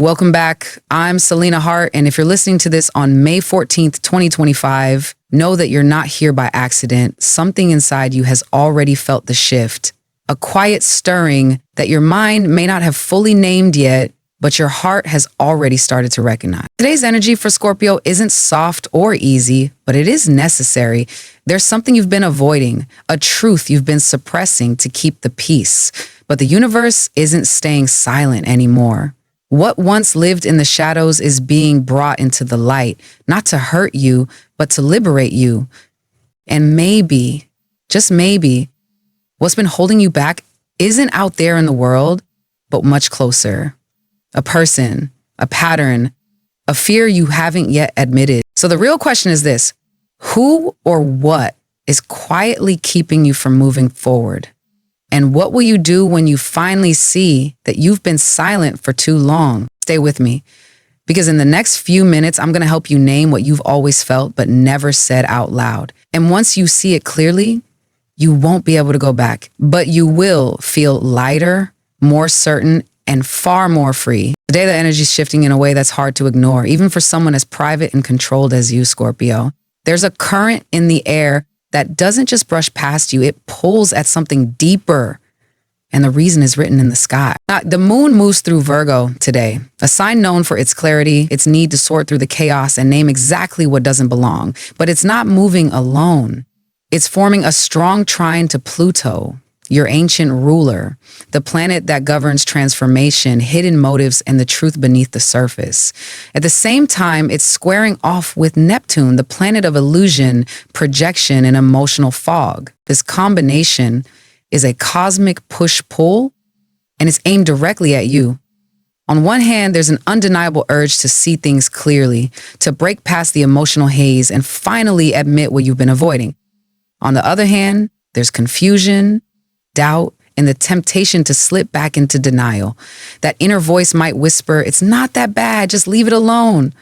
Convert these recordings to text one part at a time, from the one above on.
Welcome back. I'm Selena Hart, and if you're listening to this on May 14th, 2025, know that you're not here by accident. Something inside you has already felt the shift, a quiet stirring that your mind may not have fully named yet, but your heart has already started to recognize. Today's energy for Scorpio isn't soft or easy, but it is necessary. There's something you've been avoiding, a truth you've been suppressing to keep the peace, but the universe isn't staying silent anymore. What once lived in the shadows is being brought into the light, not to hurt you, but to liberate you. And maybe, just maybe, what's been holding you back isn't out there in the world, but much closer. A person, a pattern, a fear you haven't yet admitted. So the real question is this: who or what is quietly keeping you from moving forward? And what will you do when you finally see that you've been silent for too long? Stay with me, because in the next few minutes, I'm going to help you name what you've always felt but never said out loud. And once you see it clearly, you won't be able to go back, but you will feel lighter, more certain, and far more free. Today, the energy is shifting in a way that's hard to ignore, even for someone as private and controlled as you, Scorpio. There's a current in the air that doesn't just brush past you, it pulls at something deeper. And the reason is written in the sky. Now, the moon moves through Virgo today, a sign known for its clarity, its need to sort through the chaos and name exactly what doesn't belong. But it's not moving alone. It's forming a strong trine to Pluto, your ancient ruler, the planet that governs transformation, hidden motives, and the truth beneath the surface. At the same time, it's squaring off with Neptune, the planet of illusion, projection, and emotional fog. This combination is a cosmic push-pull, and it's aimed directly at you. On one hand, there's an undeniable urge to see things clearly, to break past the emotional haze and finally admit what you've been avoiding. On the other hand, there's confusion, doubt, and the temptation to slip back into denial. That inner voice might whisper, "It's not that bad, just leave it alone."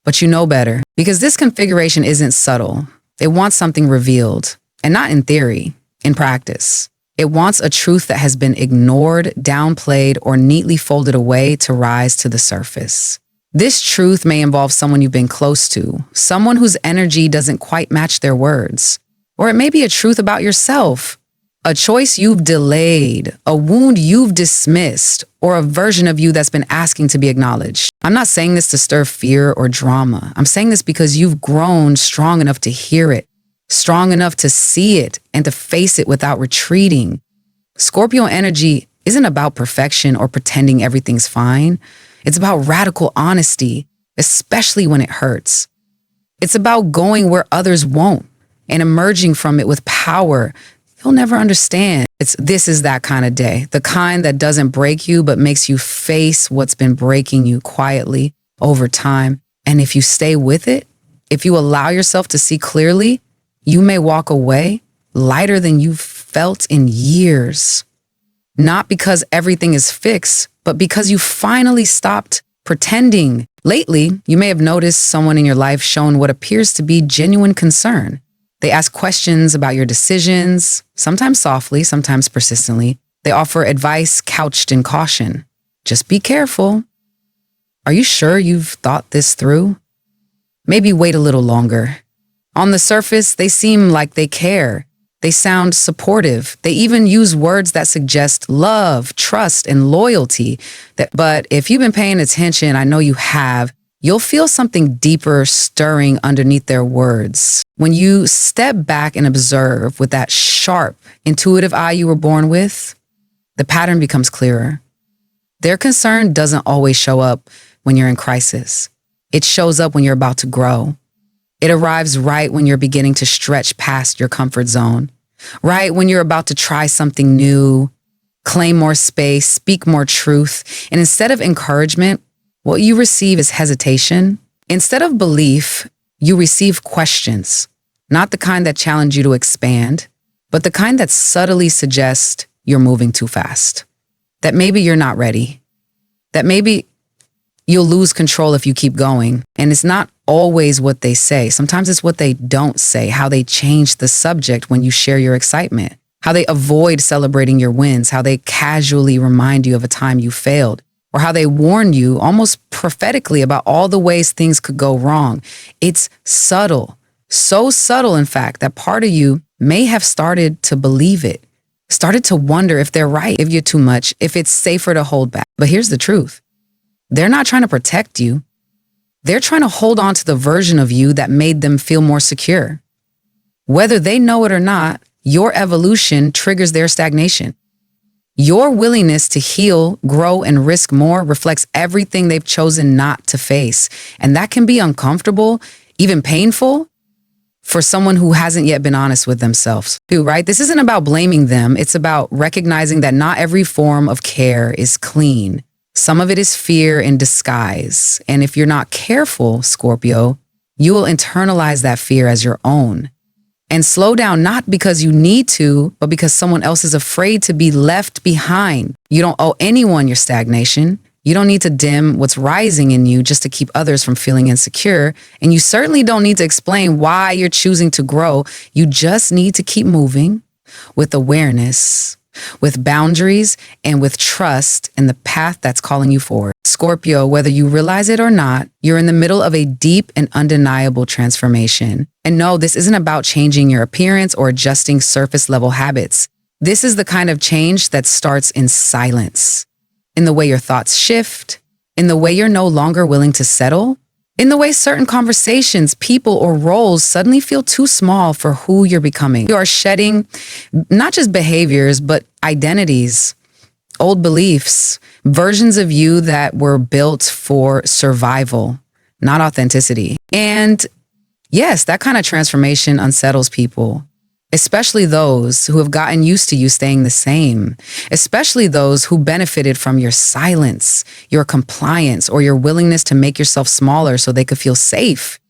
But you know better, because this configuration isn't subtle. It wants something revealed, and not in theory, in practice. It wants a truth that has been ignored, downplayed, or neatly folded away to rise to the surface. This truth may involve someone you've been close to, someone whose energy doesn't quite match their words. Or it may be a truth about yourself, a choice you've delayed, a wound you've dismissed, or a version of you that's been asking to be acknowledged. I'm not saying this to stir fear or drama. I'm saying this because you've grown strong enough to hear it, strong enough to see it, and to face it without retreating. Scorpio energy isn't about perfection or pretending everything's fine. It's about radical honesty, especially when it hurts. It's about going where others won't and emerging from it with power you'll never understand. This is that kind of day, the kind that doesn't break you, but makes you face what's been breaking you quietly over time. And if you stay with it, if you allow yourself to see clearly, you may walk away lighter than you've felt in years. Not because everything is fixed, but because you finally stopped pretending. Lately, you may have noticed someone in your life shown what appears to be genuine concern. They ask questions about your decisions, sometimes softly, sometimes persistently. They offer advice couched in caution. Just be careful. Are you sure you've thought this through? Maybe wait a little longer. On the surface, they seem like they care. They sound supportive. They even use words that suggest love, trust, and loyalty. But if you've been paying attention, I know you have, you'll feel something deeper stirring underneath their words. When you step back and observe with that sharp, intuitive eye you were born with, the pattern becomes clearer. Their concern doesn't always show up when you're in crisis. It shows up when you're about to grow. It arrives right when you're beginning to stretch past your comfort zone, right when you're about to try something new, claim more space, speak more truth. And instead of encouragement, what you receive is hesitation. Instead of belief, you receive questions, not the kind that challenge you to expand, but the kind that subtly suggest you're moving too fast, that maybe you're not ready, that maybe you'll lose control if you keep going. And it's not always what they say. Sometimes it's what they don't say, how they change the subject when you share your excitement, how they avoid celebrating your wins, how they casually remind you of a time you failed, or how they warn you almost prophetically about all the ways things could go wrong. It's subtle, so subtle, in fact, that part of you may have started to believe it, started to wonder if they're right, if you're too much, if it's safer to hold back. But here's the truth. They're not trying to protect you. They're trying to hold on to the version of you that made them feel more secure. Whether they know it or not, your evolution triggers their stagnation. Your willingness to heal, grow, and risk more reflects everything they've chosen not to face. And that can be uncomfortable, even painful, for someone who hasn't yet been honest with themselves, too, right? This isn't about blaming them. It's about recognizing that not every form of care is clean. Some of it is fear in disguise. And if you're not careful, Scorpio, you will internalize that fear as your own. And slow down, not because you need to, but because someone else is afraid to be left behind. You don't owe anyone your stagnation. You don't need to dim what's rising in you just to keep others from feeling insecure. And you certainly don't need to explain why you're choosing to grow. You just need to keep moving with awareness, with boundaries, and with trust in the path that's calling you forward. Scorpio, whether you realize it or not, you're in the middle of a deep and undeniable transformation. And no, this isn't about changing your appearance or adjusting surface level habits. This is the kind of change that starts in silence, in the way your thoughts shift, in the way you're no longer willing to settle, in the way certain conversations, people, or roles suddenly feel too small for who you're becoming. You are shedding not just behaviors, but identities, old beliefs, versions of you that were built for survival, not authenticity. And yes, that kind of transformation unsettles people, especially those who have gotten used to you staying the same, especially those who benefited from your silence, your compliance, or your willingness to make yourself smaller so they could feel safe.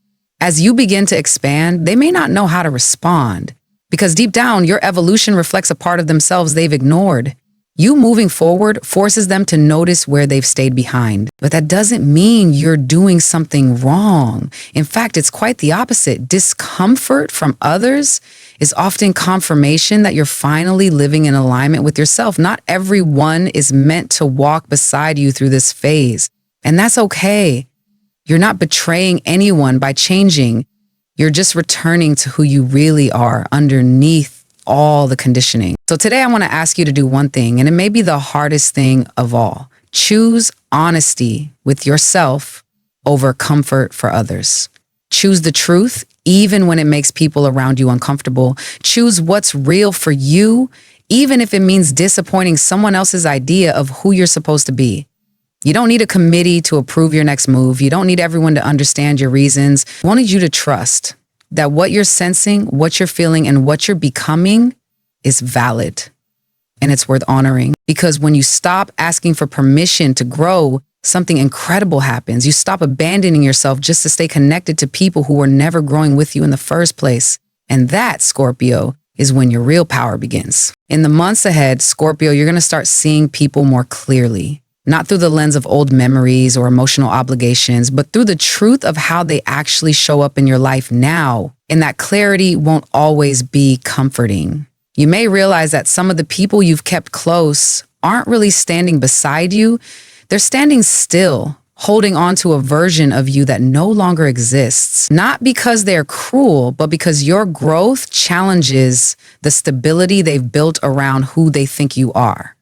As you begin to expand, they may not know how to respond because deep down, your evolution reflects a part of themselves they've ignored. You moving forward forces them to notice where they've stayed behind. But that doesn't mean you're doing something wrong. In fact, it's quite the opposite. Discomfort from others is often confirmation that you're finally living in alignment with yourself. Not everyone is meant to walk beside you through this phase. And that's okay. You're not betraying anyone by changing. You're just returning to who you really are underneath all the conditioning. So today I want to ask you to do one thing, and it may be the hardest thing of all. Choose honesty with yourself over comfort for others. Choose the truth, even when it makes people around you uncomfortable. Choose what's real for you, even if it means disappointing someone else's idea of who you're supposed to be. You don't need a committee to approve your next move. You don't need everyone to understand your reasons. I wanted you to trust that what you're sensing, what you're feeling, and what you're becoming is valid. And it's worth honoring. Because when you stop asking for permission to grow, something incredible happens. You stop abandoning yourself just to stay connected to people who were never growing with you in the first place. And that, Scorpio, is when your real power begins. In the months ahead, Scorpio, you're going to start seeing people more clearly. Not through the lens of old memories or emotional obligations, but through the truth of how they actually show up in your life now. And that clarity won't always be comforting. You may realize that some of the people you've kept close aren't really standing beside you. They're standing still, holding on to a version of you that no longer exists. Not because they're cruel, but because your growth challenges the stability they've built around who they think you are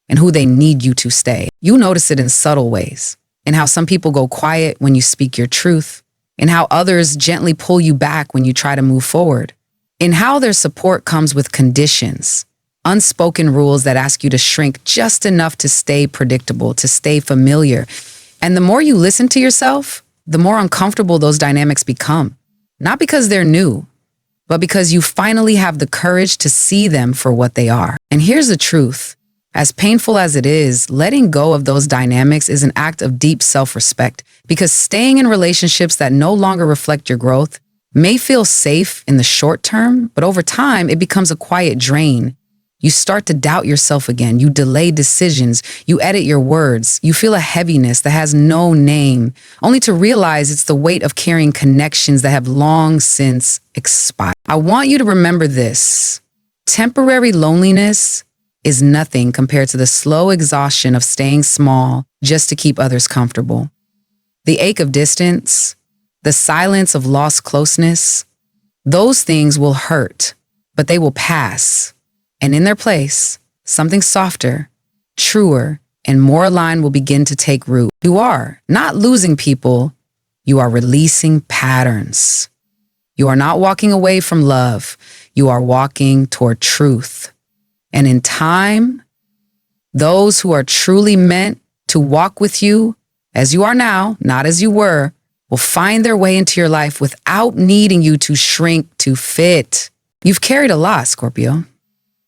and who they need you to stay. You notice it in subtle ways, in how some people go quiet when you speak your truth, in how others gently pull you back when you try to move forward, in how their support comes with conditions, unspoken rules that ask you to shrink just enough to stay predictable, to stay familiar. And the more you listen to yourself, the more uncomfortable those dynamics become. Not because they're new, but because you finally have the courage to see them for what they are. And here's the truth. As painful as it is, letting go of those dynamics is an act of deep self-respect, because staying in relationships that no longer reflect your growth may feel safe in the short term, but over time, it becomes a quiet drain. You start to doubt yourself again. You delay decisions. You edit your words. You feel a heaviness that has no name, only to realize it's the weight of carrying connections that have long since expired. I want you to remember this. Temporary loneliness is nothing compared to the slow exhaustion of staying small just to keep others comfortable. The ache of distance, the silence of lost closeness, those things will hurt, but they will pass. And in their place, something softer, truer, and more aligned will begin to take root. You are not losing people, you are releasing patterns. You are not walking away from love, you are walking toward truth. And in time, those who are truly meant to walk with you as you are now, not as you were, will find their way into your life without needing you to shrink to fit. You've carried a lot, Scorpio.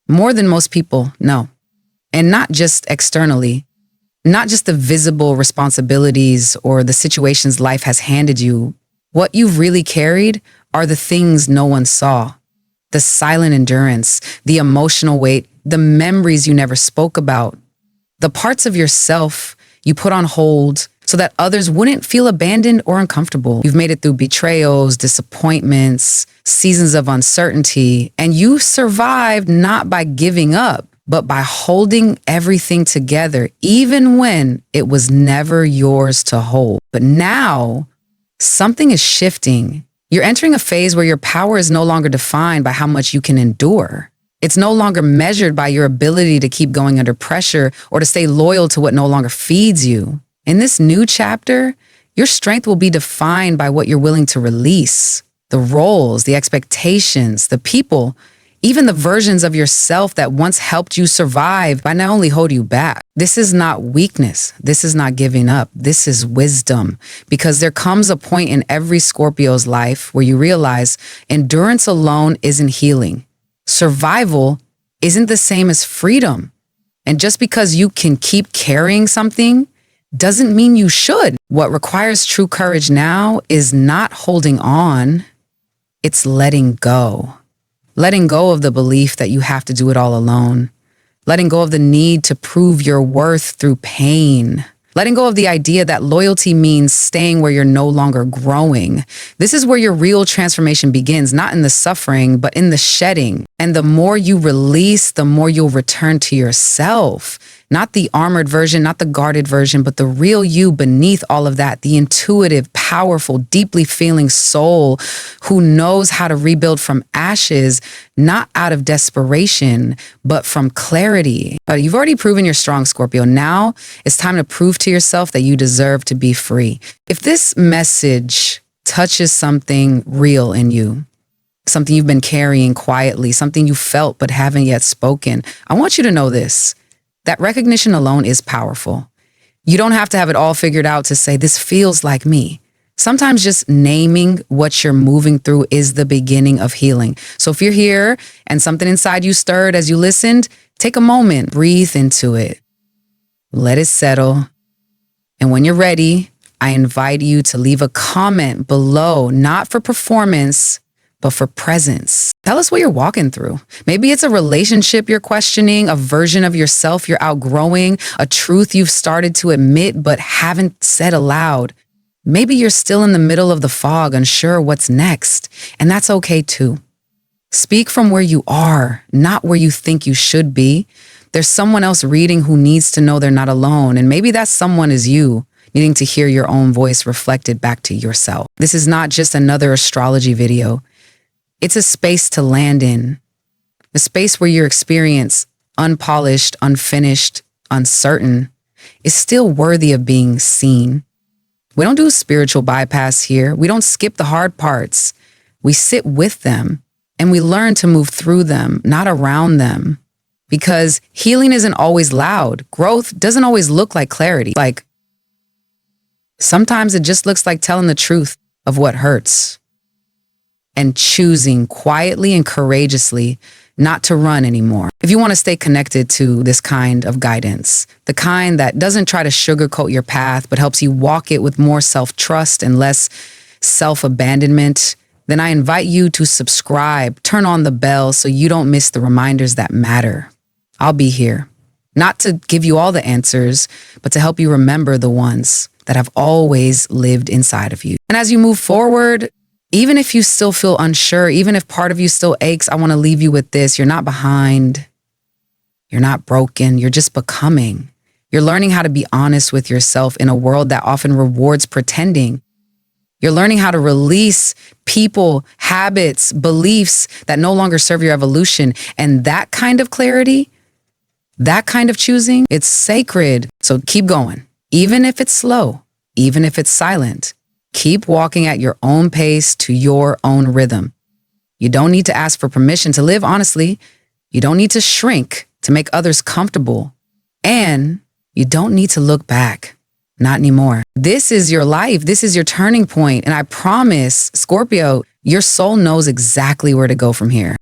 More than most people know. And not just externally, not just the visible responsibilities or the situations life has handed you. What you've really carried are the things no one saw. The silent endurance, the emotional weight, the memories you never spoke about, the parts of yourself you put on hold so that others wouldn't feel abandoned or uncomfortable. You've made it through betrayals, disappointments, seasons of uncertainty, and you survived not by giving up, but by holding everything together, even when it was never yours to hold. But now, something is shifting. You're entering a phase where your power is no longer defined by how much you can endure. It's no longer measured by your ability to keep going under pressure or to stay loyal to what no longer feeds you. In this new chapter, your strength will be defined by what you're willing to release, the roles, the expectations, the people, even the versions of yourself that once helped you survive by not only hold you back. This is not weakness. This is not giving up. This is wisdom. Because there comes a point in every Scorpio's life where you realize endurance alone isn't healing. Survival isn't the same as freedom. And just because you can keep carrying something doesn't mean you should. What requires true courage now is not holding on. It's letting go. Letting go of the belief that you have to do it all alone. Letting go of the need to prove your worth through pain. Letting go of the idea that loyalty means staying where you're no longer growing. This is where your real transformation begins, not in the suffering, but in the shedding. And the more you release, the more you'll return to yourself. Not the armored version, not the guarded version, but the real you beneath all of that. The intuitive, powerful, deeply feeling soul who knows how to rebuild from ashes, not out of desperation, but from clarity. But you've already proven you're strong, Scorpio. Now it's time to prove to yourself that you deserve to be free. If this message touches something real in you, something you've been carrying quietly, something you felt but haven't yet spoken, I want you to know this. That recognition alone is powerful. You don't have to have it all figured out to say, this feels like me. Sometimes just naming what you're moving through is the beginning of healing. So if you're here and something inside you stirred as you listened, take a moment, breathe into it, let it settle. And when you're ready, I invite you to leave a comment below, not for performance, but for presence. Tell us what you're walking through. Maybe it's a relationship you're questioning, a version of yourself you're outgrowing, a truth you've started to admit but haven't said aloud. Maybe you're still in the middle of the fog, unsure what's next, and that's okay too. Speak from where you are, not where you think you should be. There's someone else reading who needs to know they're not alone, and maybe that someone is you, needing to hear your own voice reflected back to yourself. This is not just another astrology video. It's a space to land in, a space where your experience, unpolished, unfinished, uncertain, is still worthy of being seen. We don't do spiritual bypass here. We don't skip the hard parts. We sit with them and we learn to move through them, not around them. Because healing isn't always loud. Growth doesn't always look like clarity. Sometimes it just looks like telling the truth of what hurts. And choosing quietly and courageously not to run anymore. If you want to stay connected to this kind of guidance, the kind that doesn't try to sugarcoat your path, but helps you walk it with more self-trust and less self-abandonment, then I invite you to subscribe, turn on the bell so you don't miss the reminders that matter. I'll be here, not to give you all the answers, but to help you remember the ones that have always lived inside of you. And as you move forward, even if you still feel unsure, even if part of you still aches, I want to leave you with this. You're not behind. You're not broken. You're just becoming. You're learning how to be honest with yourself in a world that often rewards pretending. You're learning how to release people, habits, beliefs that no longer serve your evolution. And that kind of clarity, that kind of choosing, it's sacred. So keep going. Even if it's slow, even if it's silent, keep walking at your own pace to your own rhythm. You don't need to ask for permission to live honestly. You don't need to shrink to make others comfortable. And you don't need to look back. Not anymore. This is your life. This is your turning point. And I promise, Scorpio, your soul knows exactly where to go from here.